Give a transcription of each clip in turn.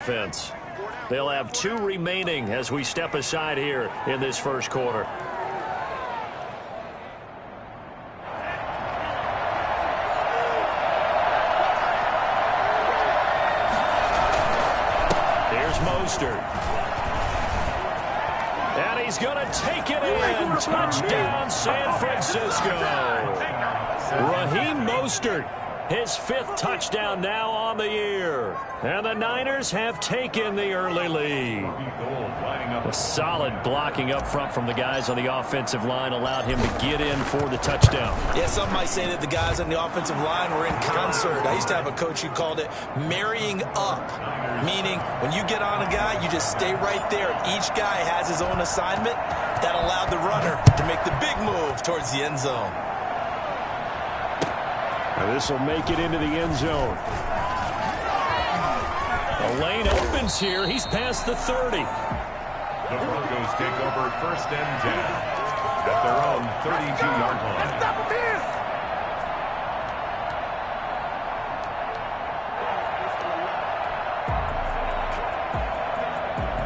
offense. They'll have 2 remaining as we step aside here in this first quarter. Here's Mostert. And he's going to take it in. Touchdown, San Francisco. Raheem Mostert, his 5th touchdown now on the year. And the Niners have taken the early lead. A solid blocking up front from the guys on the offensive line allowed him to get in for the touchdown. Yeah, some might say that the guys on the offensive line were in concert. I used to have a coach who called it marrying up, meaning when you get on a guy, you just stay right there. Each guy has his own assignment. That allowed the runner to make the big move towards the end zone. Now this will make it into the end zone. The lane opens here. He's past the 30. The Broncos take over 1st and 10 at their own 32-yard line. Stop him here!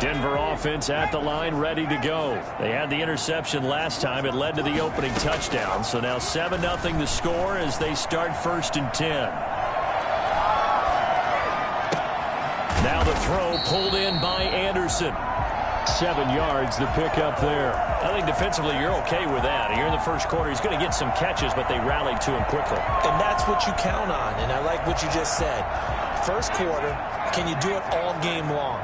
Denver offense at the line, ready to go. They had the interception last time. It led to the opening touchdown. So now 7-0 the score as they start 1st and 10. Now the throw pulled in by Anderson. 7 yards, the pickup there. I think defensively you're okay with that. Here in the first quarter, he's going to get some catches, but they rallied to him quickly. And that's what you count on, and I like what you just said. First quarter, can you do it all game long?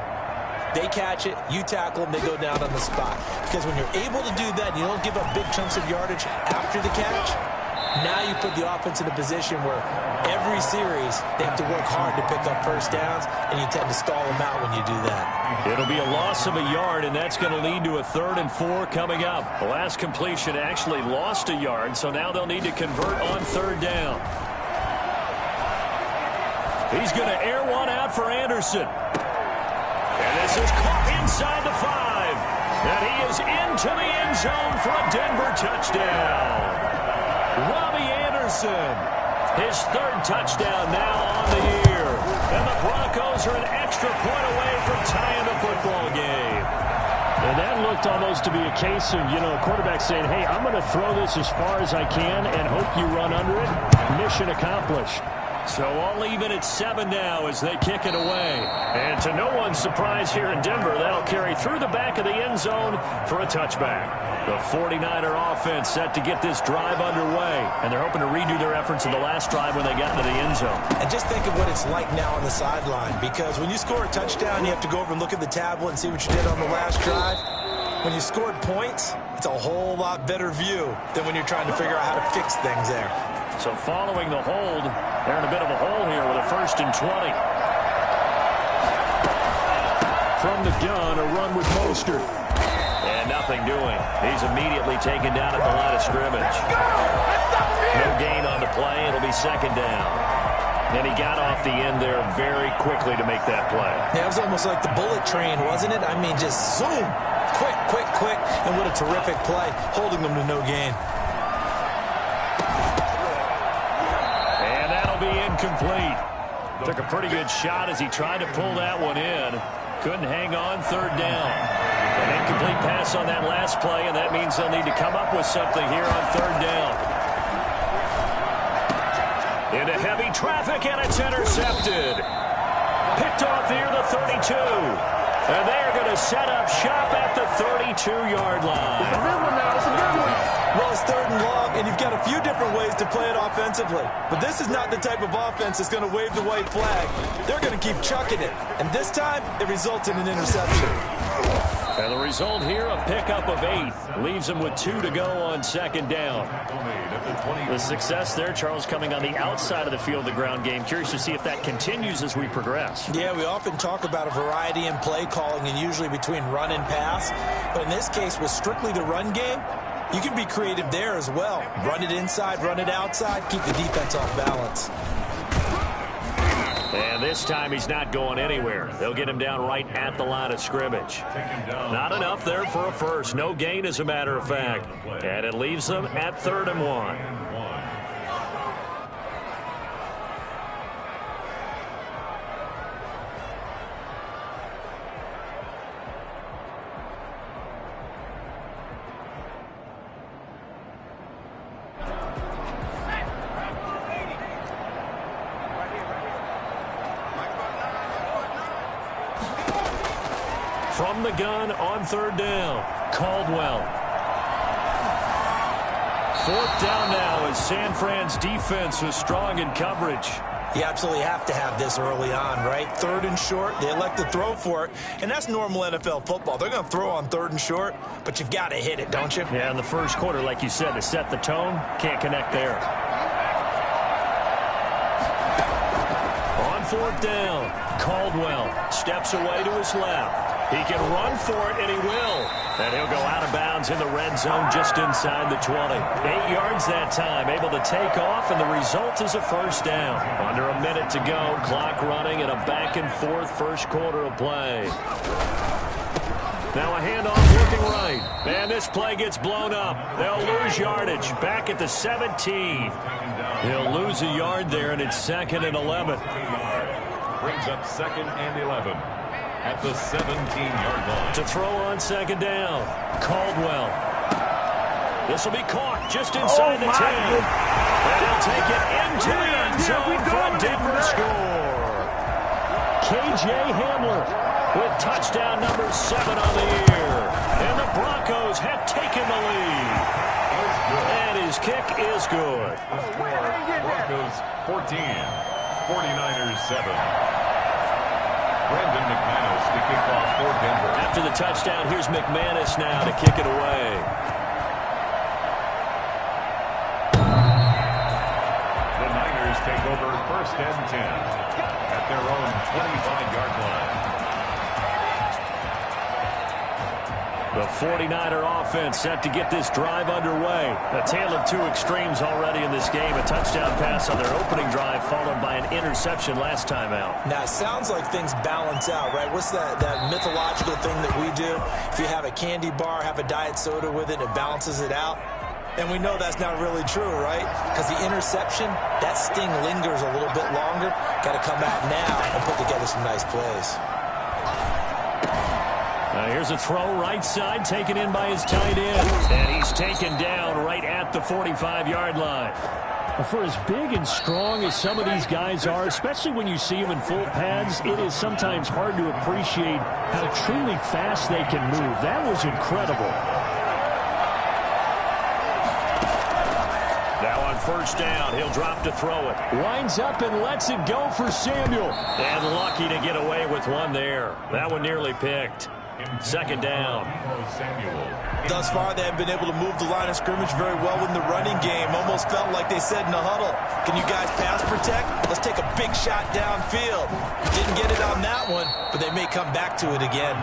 They catch it, you tackle them, they go down on the spot. Because when you're able to do that, you don't give up big chunks of yardage after the catch, now you put the offense in a position where every series they have to work hard to pick up first downs, and you tend to stall them out when you do that. It'll be a loss of a yard, and that's going to lead to a 3rd and 4 coming up. The last completion actually lost a yard, so now they'll need to convert on 3rd down. He's going to air one out for Anderson. And this is caught inside the 5. And he is into the end zone for a Denver touchdown. Robbie Anderson, his 3rd touchdown now on the year. And the Broncos are an extra point away from tying the football game. And that looked almost to be a case of, quarterback saying, hey, I'm going to throw this as far as I can and hope you run under it. Mission accomplished. So all even at 7 now as they kick it away. And to no one's surprise here in Denver, that'll carry through the back of the end zone for a touchback. The 49er offense set to get this drive underway. And they're hoping to redo their efforts in the last drive when they got into the end zone. And just think of what it's like now on the sideline. Because when you score a touchdown, you have to go over and look at the tablet and see what you did on the last drive. When you scored points, it's a whole lot better view than when you're trying to figure out how to fix things there. So following the hold, they're in a bit of a hole here with a 1st and 20. From the gun, a run with Mostert. And nothing doing. He's immediately taken down at the line of scrimmage. No gain on the play. It'll be 2nd down. And he got off the end there very quickly to make that play. Yeah, it was almost like the bullet train, wasn't it? I mean, just zoom. Quick, quick, quick. And what a terrific play, holding them to no gain. Incomplete. Took a pretty good shot as he tried to pull that one in. Couldn't hang on 3rd down. An incomplete pass on that last play, and that means they'll need to come up with something here on 3rd down. Into heavy traffic, and it's intercepted. Picked off near the 32. And they are going to set up shop at the 32-yard line. It's a good one now. It's a good one. Well, it's 3rd and long, and you've got a few different ways to play it offensively. But this is not the type of offense that's going to wave the white flag. They're going to keep chucking it. And this time, it results in an interception. And the result here, a pickup of 8. Leaves them with 2 to go on 2nd down. The success there, Charles, coming on the outside of the field, the ground game. Curious to see if that continues as we progress. Yeah, we often talk about a variety in play calling and usually between run and pass. But in this case, with strictly the run game, you can be creative there as well. Run it inside, run it outside, keep the defense off balance. And this time he's not going anywhere. They'll get him down right at the line of scrimmage. Not enough there for a first. No gain, as a matter of fact. And it leaves them at 3rd and 1. from the gun on third down. Caldwell. Fourth down now as San Fran's defense is strong in coverage. You absolutely have to have this early on, right? Third and short, they elect to throw for it, and that's normal NFL football. They're going to throw on third and short, but you've got to hit it, don't you? Yeah, in the first quarter, like you said, to set the tone, can't connect there. On fourth down, Caldwell steps away to his left. He can run for it, and he will. And he'll go out of bounds in the red zone just inside the 20. 8 yards that time, able to take off, and the result is a first down. Under a minute to go, clock running, and a back-and-forth first quarter of play. Now a handoff looking right. And this play gets blown up. They'll lose yardage. Back at the 17. He'll lose a yard there, and it's 2nd and 11. Brings up 2nd and 11. At the 17-yard line. To throw on second down, Caldwell. This will be caught just inside the 10. And he'll take it into the end zone for a Denver score. K.J. Hamler with touchdown number 7 on the year. And the Broncos have taken the lead. And his kick is good. Broncos 14, 49ers 7. Brandon McManus to kick off for Denver. After the touchdown, here's McManus now to kick it away. The Niners take over 1st and 10 at their own 25-yard line. The 49er offense set to get this drive underway. A tale of two extremes already in this game. A touchdown pass on their opening drive followed by an interception last time out. Now, it sounds like things balance out, right? What's that mythological thing that we do? If you have a candy bar, have a diet soda with it, it balances it out. And we know that's not really true, right? Because the interception, that sting lingers a little bit longer. Got to come out now and put together some nice plays. Here's a throw right side, taken in by his tight end. And he's taken down right at the 45-yard line. For as big and strong as some of these guys are, especially when you see them in full pads, it is sometimes hard to appreciate how truly fast they can move. That was incredible. Now on first down, he'll drop to throw it. Winds up and lets it go for Samuel. And lucky to get away with one there. That one nearly picked. 2nd down. Thus far, they have been able to move the line of scrimmage very well in the running game. Almost felt like they said in the huddle, can you guys pass protect? Let's take a big shot downfield. Didn't get it on that one, but they may come back to it again.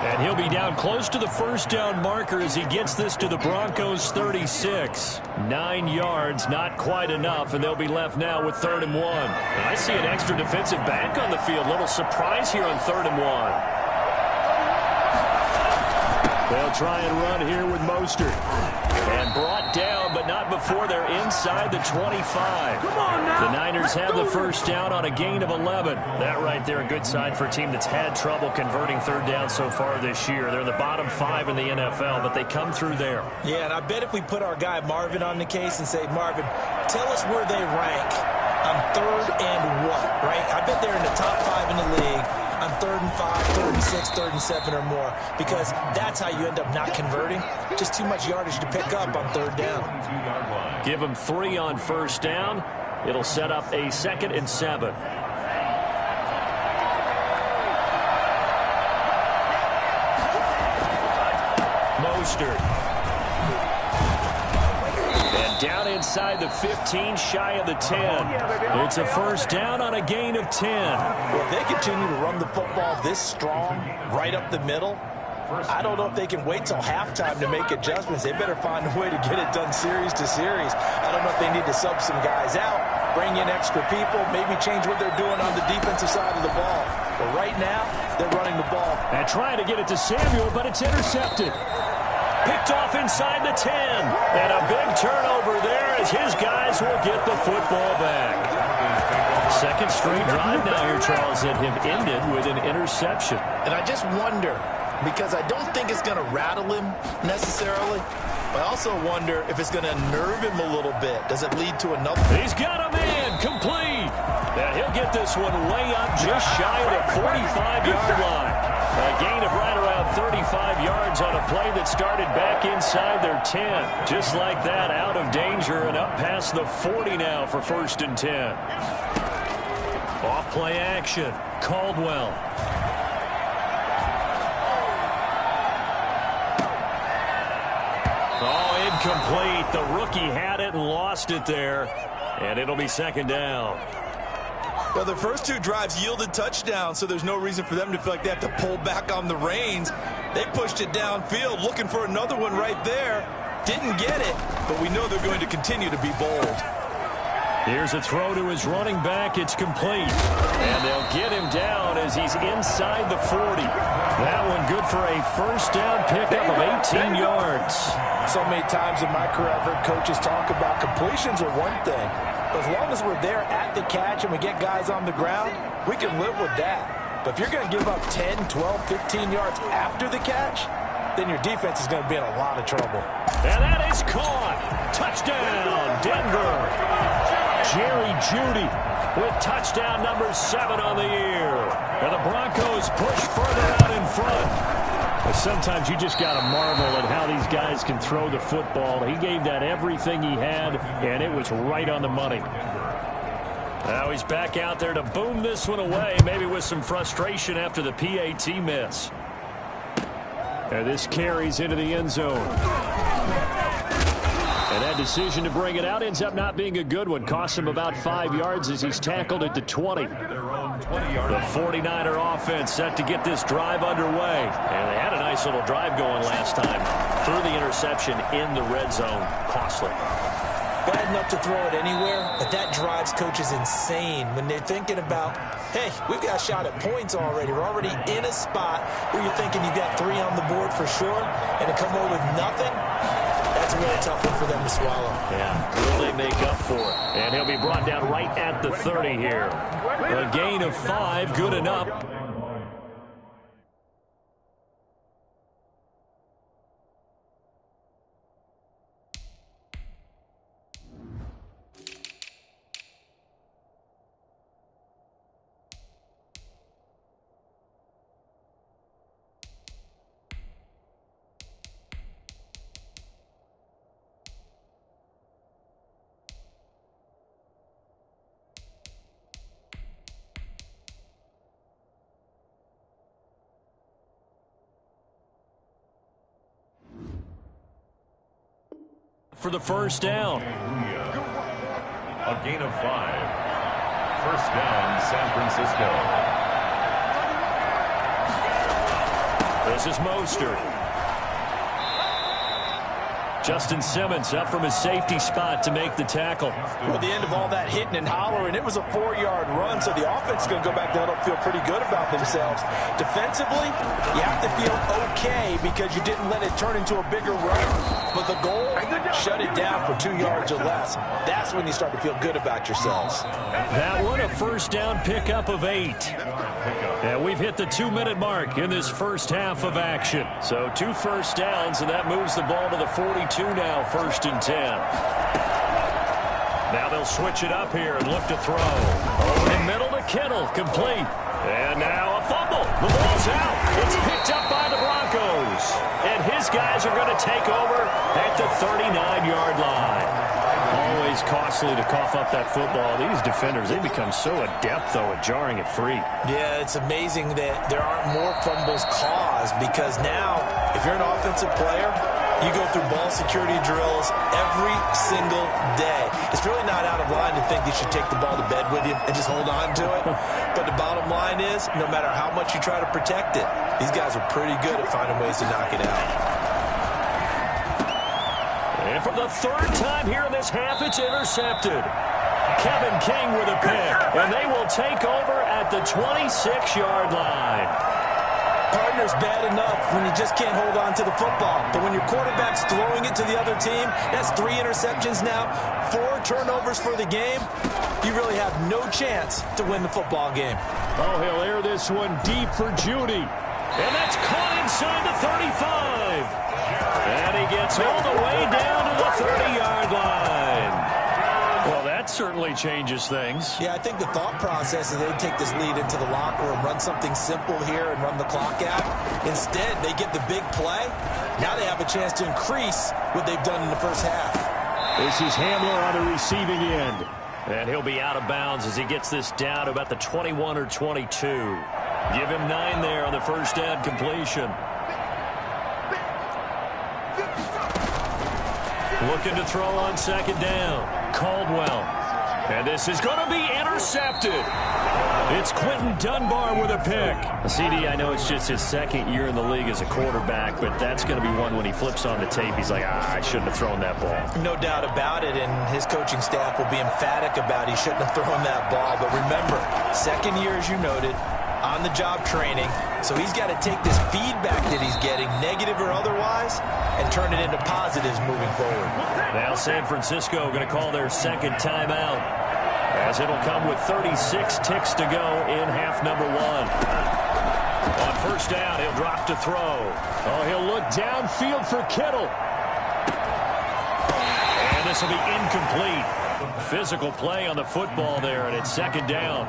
And he'll be down close to the first down marker as he gets this to the Broncos 36. 9 yards, not quite enough, and they'll be left now with 3rd and 1. I see an extra defensive back on the field. Little surprise here on 3rd and 1. They'll try and run here with Mostert. And brought down, but not before they're inside the 25. Come on now. The Niners have the first down on a gain of 11. That right there, a good sign for a team that's had trouble converting third down so far this year. They're in the bottom 5 in the NFL, but they come through there. Yeah, and I bet if we put our guy Marvin on the case and say, Marvin, tell us where they rank on 3rd and what, right? I bet they're in the top 5 in the league on 3rd and 5, 3rd and 6, 3rd and 7 or more, because that's how you end up not converting. Just too much yardage to pick up on 3rd down. Give them 3 on first down. It'll set up a 2nd and 7. Mostert. Down inside the 15, shy of the 10. It's a first down on a gain of 10. Well, if they continue to run the football this strong, right up the middle, I don't know if they can wait till halftime to make adjustments. They better find a way to get it done series to series. I don't know if they need to sub some guys out, bring in extra people, maybe change what they're doing on the defensive side of the ball. But right now, they're running the ball. And trying to get it to Samuel, but it's intercepted. Picked off inside the 10. And a big turnover there as his guys will get the football back. 2nd straight drive now here, Charles, that have ended with an interception. And I just wonder, because I don't think it's going to rattle him necessarily, but I also wonder if it's going to nerve him a little bit. Does it lead to another? He's got a man complete. And he'll get this one way up just shy of the 45-yard line. A gain of right around yards on a play that started back inside their 10. Just like that, out of danger and up past the 40 now for 1st and 10. Off play action. Caldwell. Oh, incomplete. The rookie had it and lost it there. And it'll be 2nd down. Well, the first 2 drives yielded touchdowns, so there's no reason for them to feel like they have to pull back on the reins. They pushed it downfield, looking for another one right there. Didn't get it, but we know they're going to continue to be bold. Here's a throw to his running back. It's complete. And they'll get him down as he's inside the 40. That one good for a 1st down pickup of 18 yards. So many times in my career, I've heard coaches talk about completions are one thing. But as long as we're there at the catch and we get guys on the ground, we can live with that. But if you're going to give up 10, 12, 15 yards after the catch, then your defense is going to be in a lot of trouble. And that is caught. Touchdown, Denver. Jerry Jeudy with touchdown number 7 on the year. And the Broncos push further out in front. But sometimes you just got to marvel at how these guys can throw the football. He gave that everything he had, and it was right on the money. Now he's back out there to boom this one away, maybe with some frustration after the PAT miss. And this carries into the end zone. And that decision to bring it out ends up not being a good one. Costs him about 5 yards as he's tackled at the 20. The 49er offense set to get this drive underway. And they had a nice little drive going last time. Threw the interception in the red zone. Costly. Bad enough to throw it anywhere, but that drives coaches insane when they're thinking about, hey, we've got a shot at points already. We're already in a spot where you're thinking you got 3 on the board for sure, and to come away with nothing, that's a really tough one for them to swallow. Yeah, will they make up for it? And he'll be brought down right at the 30 here. A gain of 5, good enough. For the 1st down. A gain of 5. 1st down, San Francisco. This is Mostert. Justin Simmons up from his safety spot to make the tackle. At the end of all that hitting and hollering, it was a 4-yard run, so the offense is going to go back there and feel pretty good about themselves. Defensively, you have to feel okay because you didn't let it turn into a bigger run. But the goal, shut it down for 2 yards or less. That's when you start to feel good about yourselves. That one, a 1st down pickup of 8. And we've hit the 2-minute mark in this first half of action. So 2 first downs, and that moves the ball to the 42 now, 1st and 10. Now they'll switch it up here and look to throw. Over the middle to Kittle, complete. And now a fumble. The ball's out. It's picked up by the Broncos. And his guys are going to take over at the 39-yard line. Always costly to cough up that football. These defenders, they become so adept, though, at jarring it free. Yeah, it's amazing that there aren't more fumbles caused because now, if you're an offensive player, you go through ball security drills every single day. It's really not out of line to think you should take the ball to bed with you and just hold on to it. But the bottom line is, no matter how much you try to protect it, these guys are pretty good at finding ways to knock it out. And for the 3rd time here in this half, it's intercepted. Kevin King with a pick. And they will take over at the 26-yard line. Partner's bad enough when you just can't hold on to the football. But when your quarterback's throwing it to the other team, that's 3 interceptions now, 4 turnovers for the game. You really have no chance to win the football game. Oh, he'll air this one deep for Jeudy. And that's caught inside the 35. And he gets all the way down to the 30-yard line. Well, that's certainly changes things. Yeah, I think the thought process is they take this lead into the locker room, run something simple here and run the clock out. Instead, they get the big play. Now they have a chance to increase what they've done in the first half. This is Hamler on the receiving end. And he'll be out of bounds as he gets this down to about the 21 or 22. Give him 9 there on the first down completion. Looking to throw on second down. Caldwell. And this is going to be intercepted. It's Quinton Dunbar with a pick. CD, I know it's just his second year in the league as a quarterback, but that's going to be one when he flips on the tape. He's like, I shouldn't have thrown that ball. No doubt about it, and his coaching staff will be emphatic about he shouldn't have thrown that ball. But remember, second year, as you noted, on-the-job training. So he's got to take this feedback that he's getting, negative or otherwise, and turn it into positives moving forward. Now San Francisco going to call their second timeout, as it'll come with 36 ticks to go in half number 1. On first down, he'll drop to throw. Oh, he'll look downfield for Kittle. And this will be incomplete. Physical play on the football there, and it's second down.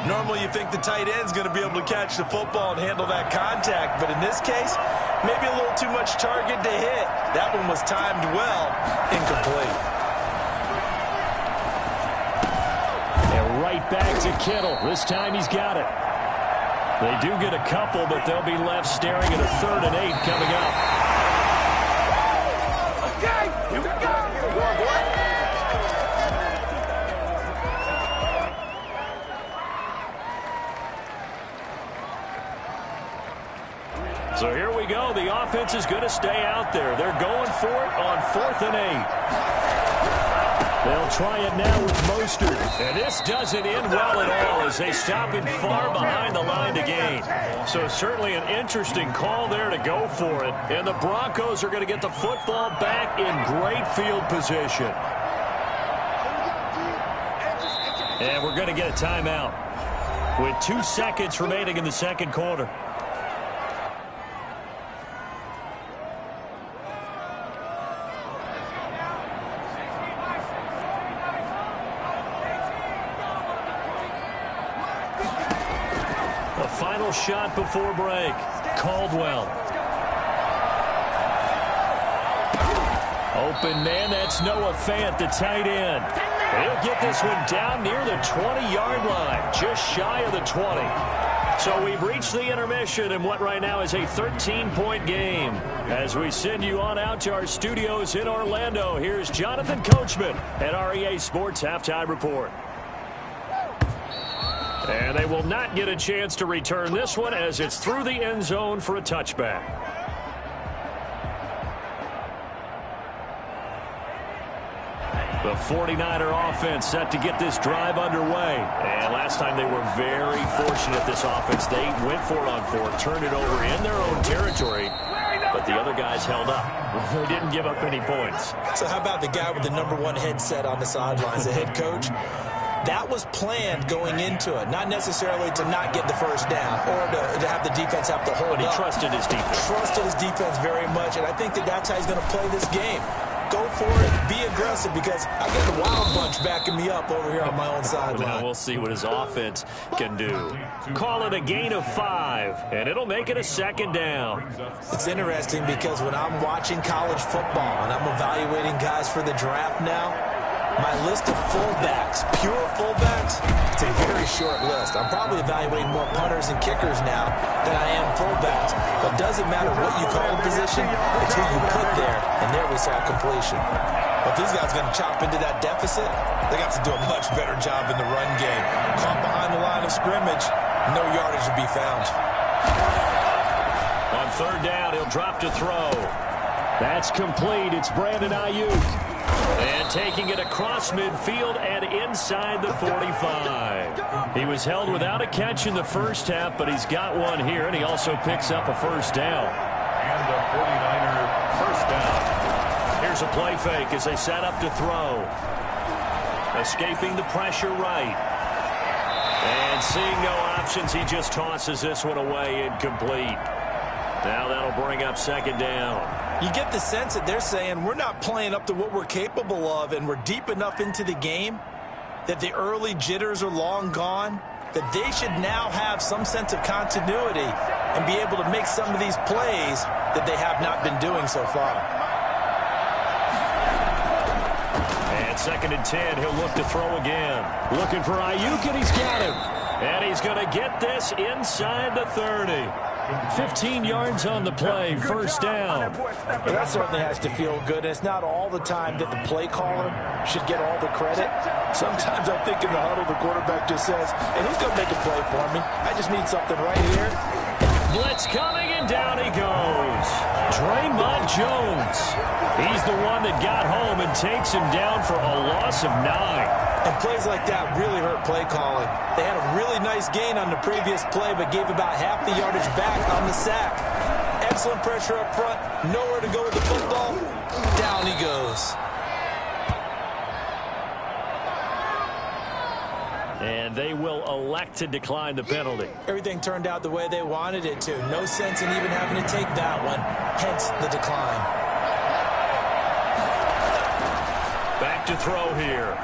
Normally you think the tight end's going to be able to catch the football and handle that contact, but in this case, maybe a little too much target to hit. That one was timed well, incomplete. And right back to Kittle. This time he's got it. They do get a couple, but they'll be left staring at a 3rd and 8 coming up. Okay, here we go. So here we go. The offense is going to stay out there. They're going for it on 4th and 8. They'll try it now with Mostert. And this doesn't end well at all as they stop him far behind the line to gain. So certainly an interesting call there to go for it. And the Broncos are going to get the football back in great field position. And we're going to get a timeout with 2 seconds remaining in the second quarter. Final shot before break. Caldwell. Open man, that's Noah Fant, the tight end. He'll get this one down near the 20-yard line, just shy of the 20. So we've reached the intermission in what right now is a 13-point game. As we send you on out to our studios in Orlando, here's Jonathan Coachman at REA Sports Halftime Report. And they will not get a chance to return this one as it's through the end zone for a touchback. The 49er offense set to get this drive underway. And last time they were very fortunate, this offense. They went for it on 4th, turned it over in their own territory, but the other guys held up. They didn't give up any points. So how about the guy with the #1 headset on the sidelines, the head coach? That was planned going into it, not necessarily to not get the first down or to have the defense have to hold But he up. trusted his defense. Trusted his defense very much, and I think that's how he's going to play this game. Go for it, be aggressive, because I got the Wild Bunch backing me up over here on my own sideline. Well, we'll see what his offense can do. Call it a gain of 5, and it'll make it a second down. It's interesting because when I'm watching college football and I'm evaluating guys for the draft now, my list of fullbacks, pure fullbacks, it's a very short list. I'm probably evaluating more punters and kickers now than I am fullbacks. But it doesn't matter what you call a position, it's who you put there. And there we saw completion. But these guys are going to chop into that deficit. They got to do a much better job in the run game. Caught behind the line of scrimmage, no yardage to be found. On 3rd down, he'll drop to throw. That's complete. It's Brandon Ayuk. And taking it across midfield and inside the 45. He was held without a catch in the first half, but he's got one here, and he also picks up a first down. And the 49er first down. Here's a play fake as they set up to throw. Escaping the pressure right. And seeing no options, he just tosses this one away incomplete. Now that'll bring up second down. You get the sense that they're saying we're not playing up to what we're capable of, and we're deep enough into the game that the early jitters are long gone, that they should now have some sense of continuity and be able to make some of these plays that they have not been doing so far. And 2nd and 10, he'll look to throw again. Looking for Ayuk, and he's got him. And he's going to get this inside the 30. 15 yards on the play, 1st down. Well, that certainly has to feel good. And it's not all the time that the play caller should get all the credit. Sometimes I think in the huddle, the quarterback just says, hey, who's going to make a play for me? I just need something right here. Blitz coming, and down he goes. Draymond Jones. He's the one that got home and takes him down for a loss of 9. And plays like that really hurt play calling. They had a really nice gain on the previous play, but gave about half the yardage back on the sack. Excellent pressure up front. Nowhere to go with the football. Down he goes. And they will elect to decline the penalty. Everything turned out the way they wanted it to. No sense in even having to take that one. Hence the decline. Back to throw here.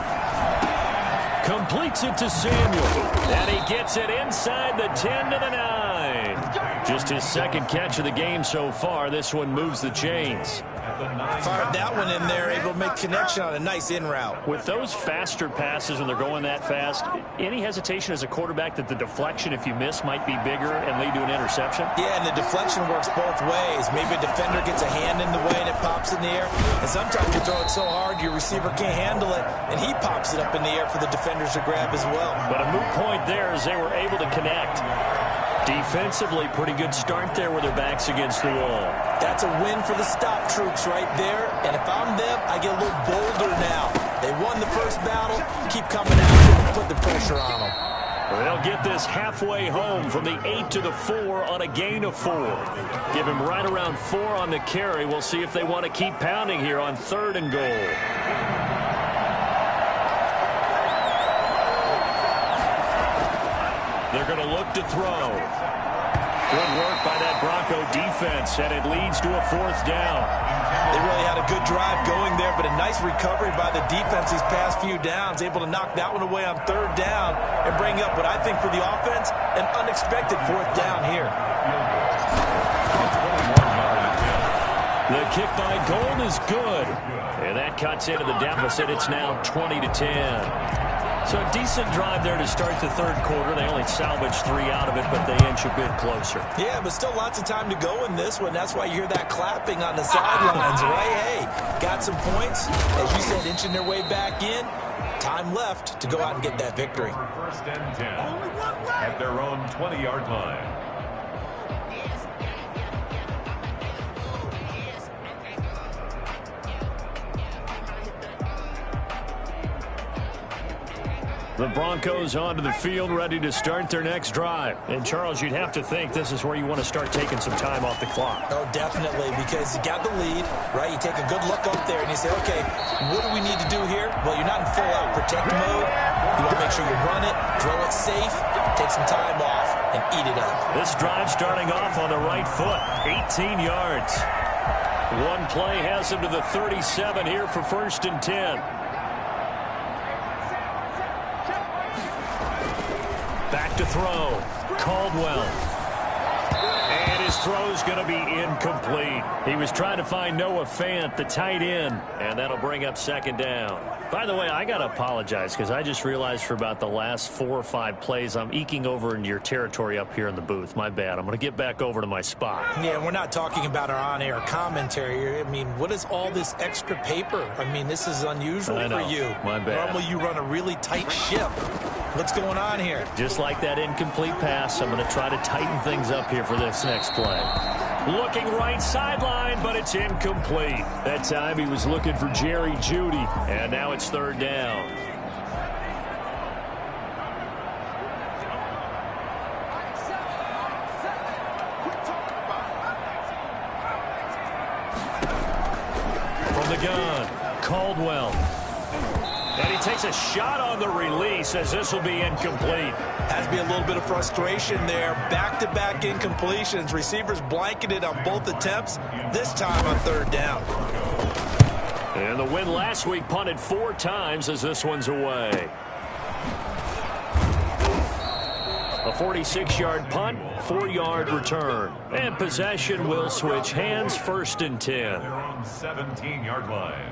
Completes it to Samuel. And he gets it inside the 10 to the 9. Just his 2nd catch of the game so far. This one moves the chains. Fired that one in there, able to make connection on a nice in route. With those faster passes when they're going that fast, any hesitation as a quarterback that the deflection, if you miss, might be bigger and lead to an interception? Yeah, and the deflection works both ways. Maybe a defender gets a hand in the way and it pops in the air. And sometimes you throw it so hard your receiver can't handle it, and he pops it up in the air for the defenders to grab as well. But a moot point there as they were able to connect. Defensively, pretty good start there with their backs against the wall. That's a win for the stop troops right there. And if I'm them, I get a little bolder now. They won the first battle. Keep coming after them and put the pressure on them. They'll get this halfway home from the 8 to the 4 on a gain of 4. Give him right around 4 on the carry. We'll see if they want to keep pounding here on 3rd and goal. They're going to look to throw. Good work by that Bronco defense, and it leads to a 4th down. They really had a good drive going there, but a nice recovery by the defense these past few downs, able to knock that one away on 3rd down and bring up what I think for the offense, an unexpected 4th down here. The kick by Gold is good, and that cuts into the deficit. It's now 20 to 10. So a decent drive there to start the 3rd quarter. They only salvaged 3 out of it, but they inch a bit closer. Yeah, but still lots of time to go in this one. That's why you hear that clapping on the sidelines, right? Hey, got some points. As you said, inching their way back in. Time left to go out and get that victory. 1st and 10 at their own 20-yard line. The Broncos onto the field, ready to start their next drive. And, Charles, you'd have to think this is where you want to start taking some time off the clock. Oh, definitely, because you got the lead, right? You take a good look up there, and you say, okay, what do we need to do here? Well, you're not in full-out protect mode. You want to make sure you run it, throw it safe, take some time off, and eat it up. This drive starting off on the right foot, 18 yards. One play has him to the 37 here for 1st and 10. Back to throw. Caldwell. And his throw's going to be incomplete. He was trying to find Noah Fant, the tight end, and that'll bring up 2nd down. By the way, I got to apologize because I just realized for about the last 4 or 5 plays, I'm eking over into your territory up here in the booth. My bad. I'm going to get back over to my spot. Yeah, we're not talking about our on-air commentary. I mean, what is all this extra paper? I mean, this is unusual for you. My bad. Normally you run a really tight ship. What's going on here? Just like that incomplete pass, I'm going to try to tighten things up here for this next play. Looking right sideline, but it's incomplete. That time he was looking for Jerry Jeudy, and now it's 3rd down. From the gun, Caldwell. And he takes a shot on the release as this will be incomplete. Has to be a little bit of frustration there. Back-to-back incompletions. Receivers blanketed on both attempts. This time on 3rd down. And the win last week punted 4 times as this one's away. A 46-yard punt, 4-yard return. And possession will switch hands, 1st and 10. They're on 17-yard line.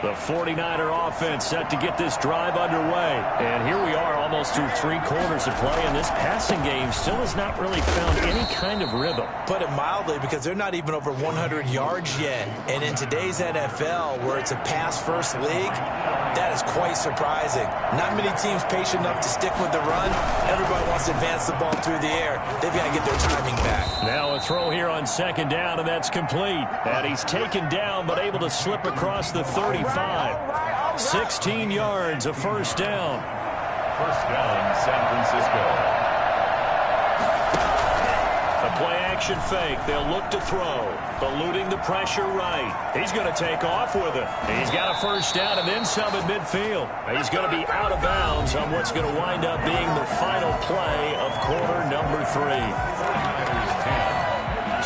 The 49er offense set to get this drive underway. And here we are almost through 3 quarters of play, and this passing game still has not really found any kind of rhythm. Put it mildly, because they're not even over 100 yards yet. And in today's NFL, where it's a pass-first league, that is quite surprising. Not many teams patient enough to stick with the run. Everybody wants to advance the ball through the air. They've got to get their timing back. Now a throw here on 2nd down, and that's complete. And he's taken down, but able to slip across the 35. 16 yards, a 1st down. 1st down, San Francisco. A play-action fake. They'll look to throw. Eluding the pressure right. He's going to take off with it. He's got a 1st down and then some at midfield. He's going to be out of bounds on what's going to wind up being the final play of quarter number 3.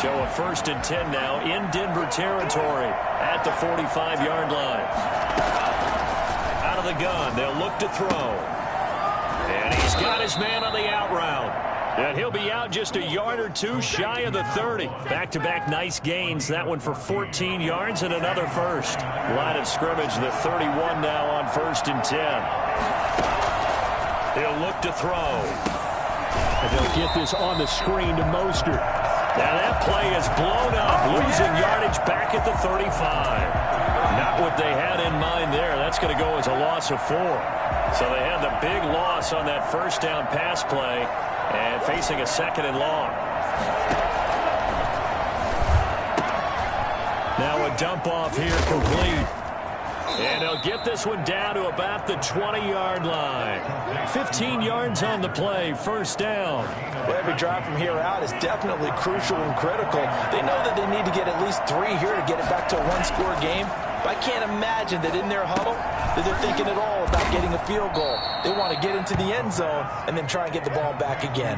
So a 1st and 10 now in Denver territory at the 45-yard line. Out of the gun, they'll look to throw. And he's got his man on the out route. And he'll be out just a yard or 2 shy of the 30. Back-to-back nice gains. That one for 14 yards and another 1st. Line of scrimmage, the 31 now on 1st and 10. He'll look to throw. And they'll get this on the screen to Mostert. Now that play is blown up, losing yardage back at the 35. Not what they had in mind there. That's going to go as a loss of 4. So they had the big loss on that 1st down pass play and facing a 2nd and long. Now a dump off here complete. And they'll get this one down to about the 20-yard line. 15 yards on the play, 1st down. Well, every drive from here out is definitely crucial and critical. They know that they need to get at least 3 here to get it back to a 1-score game. But I can't imagine that in their huddle that they're thinking at all about getting a field goal. They want to get into the end zone and then try and get the ball back again.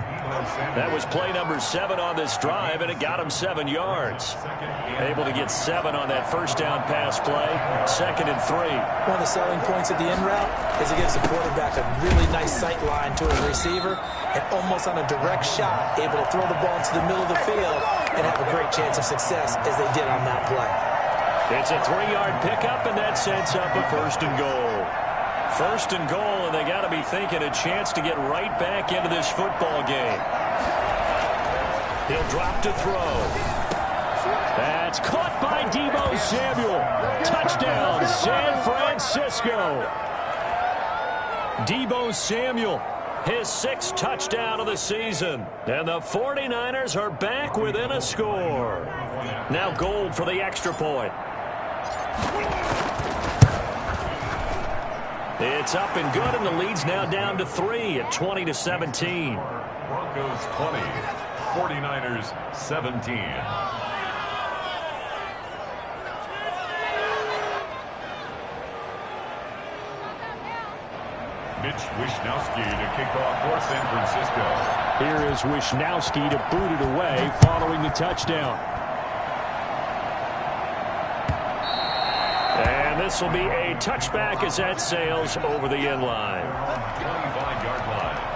That was play number 7 on this drive, and it got him 7 yards. Able to get 7 on that 1st down pass play, 2nd and 3. One of the selling points of the end route is it gives the quarterback a really nice sight line to a receiver and almost on a direct shot, able to throw the ball into the middle of the field and have a great chance of success as they did on that play. It's a 3-yard pickup, and that sets up a 1st and goal. 1st and goal, and they got to be thinking a chance to get right back into this football game. He'll drop to throw. That's caught by Deebo Samuel. Touchdown, San Francisco. Deebo Samuel, his 6th touchdown of the season. And the 49ers are back within a score. Now Gold for the extra point. It's up and good, and the lead's now down to 3 at 20-17. Broncos 20, 49ers 17. Mitch Wishnowsky to kick off for San Francisco. Here is Wishnowsky to boot it away following the touchdown. And this will be a touchback as that sails over the end line. 25-yard line.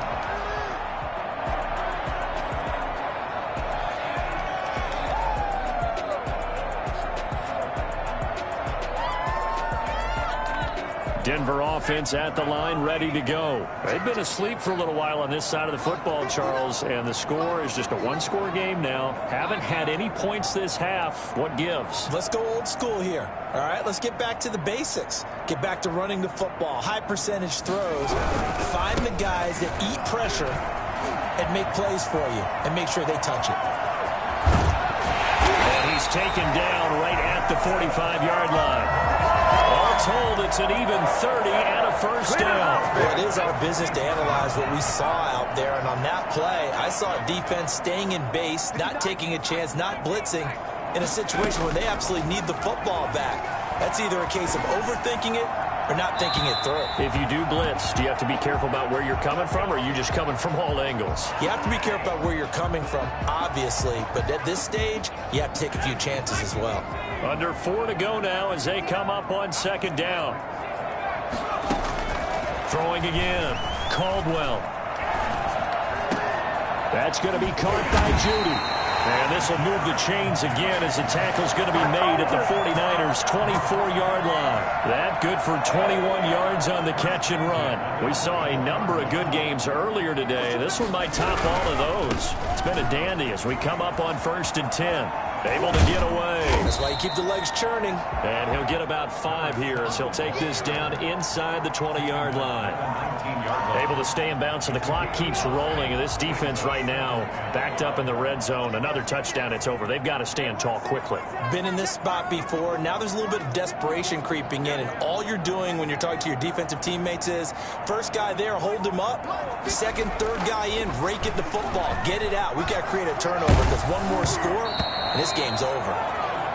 Denver offense at the line, ready to go. They've been asleep for a little while on this side of the football, Charles, and the score is just a 1-score game now. Haven't had any points this half. What gives? Let's go old school here. All right, let's get back to the basics. Get back to running the football, high percentage throws. Find the guys that eat pressure and make plays for you and make sure they touch it. And he's taken down right at the 45-yard line. All told, it's an even 30 and a 1st down. Well, it is our business to analyze what we saw out there. And on that play, I saw a defense staying in base, not taking a chance, not blitzing in a situation where they absolutely need the football back. That's either a case of overthinking it or not thinking it through. If you do blitz, do you have to be careful about where you're coming from, or are you just coming from all angles? You have to be careful about where you're coming from, obviously. But at this stage, you have to take a few chances as well. Under 4 to go now as they come up on 2nd down. Throwing again. Caldwell. That's going to be caught by Judy. And this will move the chains again as the tackle's going to be made at the 49ers' 24-yard line. That good for 21 yards on the catch and run. We saw a number of good games earlier today. This one might top all of those. It's been a dandy as we come up on 1st and 10. Able to get away. That's why you keep the legs churning. And he'll get about 5 here as he'll take this down inside the 20-yard line. Able to stay in bounds, so the clock keeps rolling. And this defense right now backed up in the red zone. Another touchdown, it's over. They've got to stand tall quickly. Been in this spot before. Now there's a little bit of desperation creeping in. And all you're doing when you're talking to your defensive teammates is, first guy there, hold him up. Second, third guy in, rake it the football. Get it out. We've got to create a turnover because one more score, and this game's over.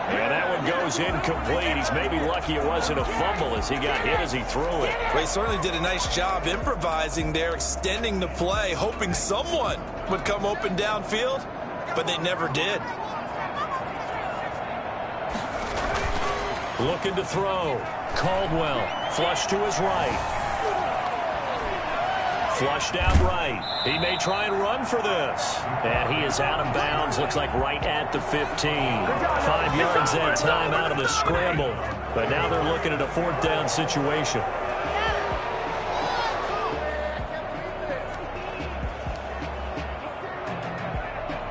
And that one goes incomplete. He's maybe lucky it wasn't a fumble as he got hit as he threw it. Well, he certainly did a nice job improvising there, extending the play, hoping someone would come open downfield, but they never did. Looking to throw. Caldwell, flush to his right. Flushed out right. He may try and run for this. And he is out of bounds. Looks like right at the 15. 5 yards that time out of the scramble. But now they're looking at a 4th down situation.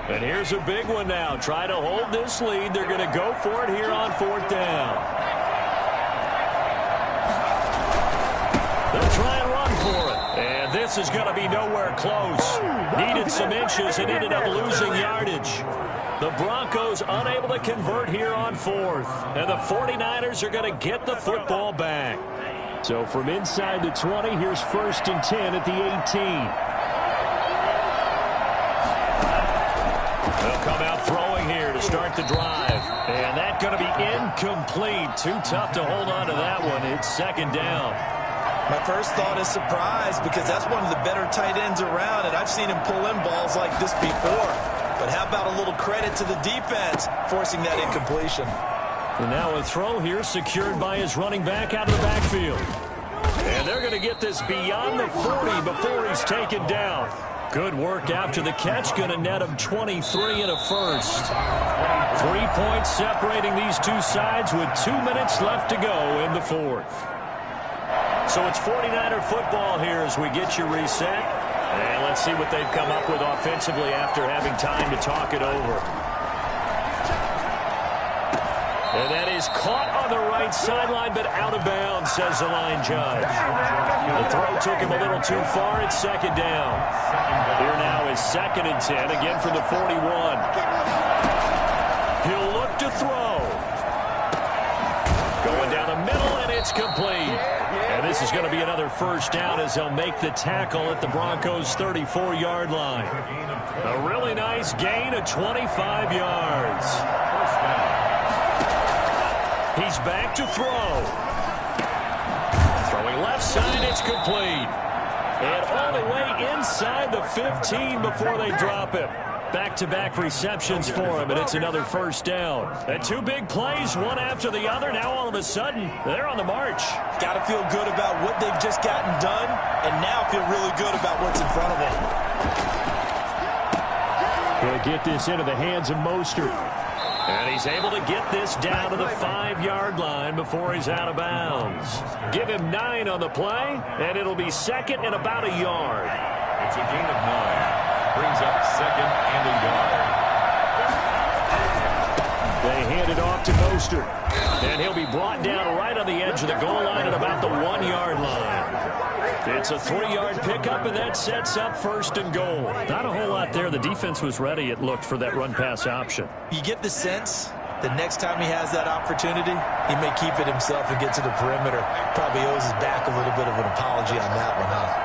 And here's a big one now. Try to hold this lead. They're going to go for it here on 4th down. They'll try and run for it. And this is going to be nowhere close. Needed some inches and ended up losing yardage. The Broncos unable to convert here on 4th. And the 49ers are going to get the football back. So from inside the 20, here's 1st and 10 at the 18. They'll come out throwing here to start the drive. And that's going to be incomplete. Too tough to hold on to that one. It's 2nd down. My first thought is surprise because that's one of the better tight ends around, and I've seen him pull in balls like this before. But how about a little credit to the defense forcing that incompletion? And now a throw here secured by his running back out of the backfield. And they're going to get this beyond the 40 before he's taken down. Good work after the catch. Going to net him 23 and a first. 3 points separating these two sides with 2 minutes left to go in the 4th. So it's 49er football here as we get you reset. And let's see what they've come up with offensively after having time to talk it over. And that is caught on the right sideline, but out of bounds, says the line judge. The throw took him a little too far. It's 2nd down. Here now is 2nd and 10, again from the 41. He'll look to throw. Going down the middle, and it's complete. And this is going to be another 1st down as they'll make the tackle at the Broncos' 34-yard line. A really nice gain of 25 yards. He's back to throw. Throwing left side, it's complete. And all the way inside the 15 before they drop him. Back-to-back receptions for him, and it's another 1st down. And 2 big plays, one after the other. Now all of a sudden, they're on the march. Got to feel good about what they've just gotten done, and now feel really good about what's in front of them. He'll get this into the hands of Mostert. And he's able to get this down to the 5-yard line before he's out of bounds. Give him 9 on the play, and it'll be 2nd and about a yard. It's a gain of 9. Brings up 2nd and a yard. They hand it off to Mostert. And he'll be brought down right on the edge of the goal line at about the 1-yard line. It's a 3-yard pickup, and that sets up 1st and goal. Not a whole lot there. The defense was ready, it looked, for that run-pass option. You get the sense the next time he has that opportunity, he may keep it himself and get to the perimeter. Probably owes his back a little bit of an apology on that one, huh?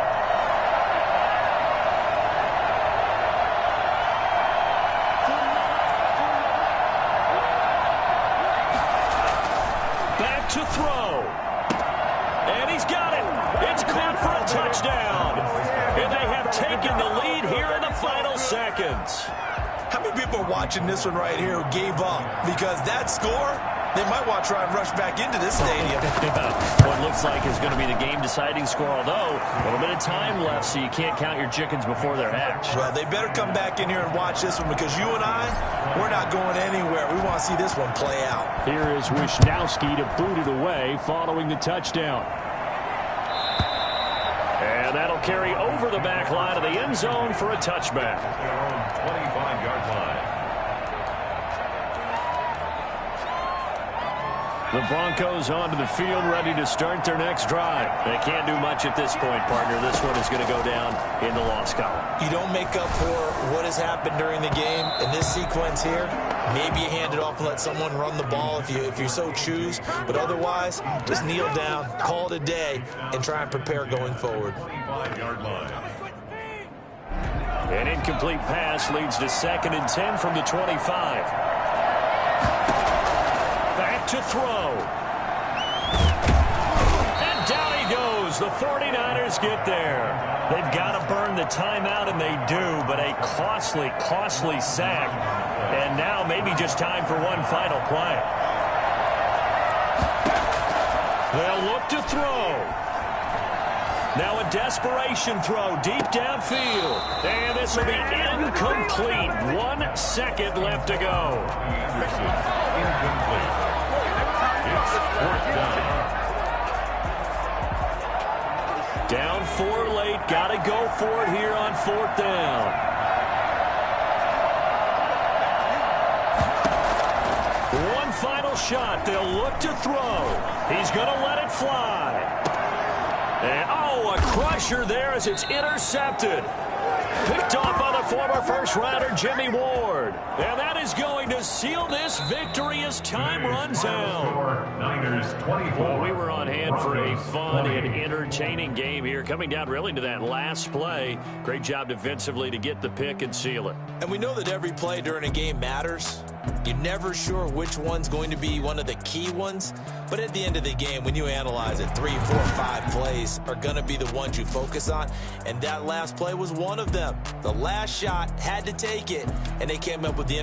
To throw. And he's got it. It's caught for a touchdown. And they have taken the lead here in the final seconds. How many people are watching this one right here who gave up? Because that score, They might want to try and rush back into this stadium. What looks like is going to be the game-deciding score, although a little bit of time left, so you can't count your chickens before they're hatched. Well, they better come back in here and watch this one, because you and I, we're not going anywhere. We want to see this one play out. Here is Wisnowski to boot it away following the touchdown. And that'll carry over the back line of the end zone for a touchback. 25-yard line. The Broncos onto the field, ready to start their next drive. They can't do much at this point, partner. This one is going to go down in the loss column. You don't make up for what has happened during the game in this sequence here. Maybe you hand it off and let someone run the ball if you so choose. But otherwise, just kneel down, call it a day, and try and prepare going forward. 25-yard line. An incomplete pass leads to 2nd and 10 from the 25. Back to throw. And down he goes. The 49ers get there. They've got to burn the timeout, and they do, but a costly, costly sack. And now maybe just time for one final play. They'll look to throw. Now a desperation throw deep downfield. And this will be incomplete. 1 second left to go. Incomplete. It's 4th down. Down 4 late. Got to go for it here on 4th down. One final shot. They'll look to throw. He's going to let it fly. And, oh, a crusher there as it's intercepted. Picked off by the former first-rounder Jimmy Ward. And that is going to seal this victory as time runs out. Niners 24. Well, we were on hand for a fun and entertaining game here. Coming down really to that last play. Great job defensively to get the pick and seal it. And we know that every play during a game matters. You're never sure which one's going to be one of the key ones. But at the end of the game, when you analyze it, 3, 4, 5 plays are going to be the ones you focus on. And that last play was one of them. The last shot had to take it, and they came up with the